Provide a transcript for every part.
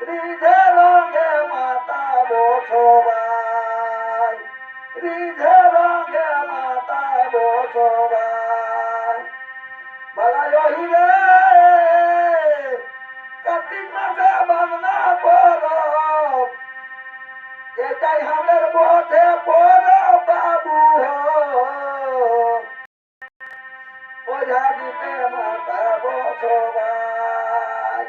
রিঝে রঙে মাতাবো সবাই, রিঝে রঙে মাতাবো সবাই। বালাই ওহিরে কার্তিক মাসে বাংলা পরব, এটাই হামের বটে পরব বাবু ওঝা দিতে মাতাবো সবাই।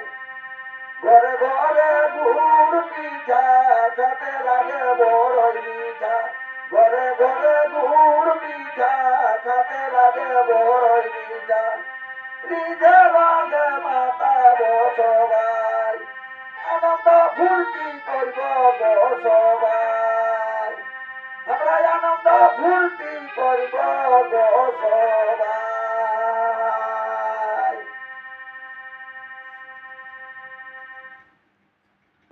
ঘরে ঘরে গুড় পিঠা খেতে লাগে বড়ই মিঠা, ঘরে ঘরে গুড় পিঠা খেতে লাগে বড়ই মিঠা। রিঝে রঙে মাতাবো সবাই, আনন্দ ফুর্তি করব গো সবাই, আমরা আনন্দ ফুর্তি করব গো সবাই।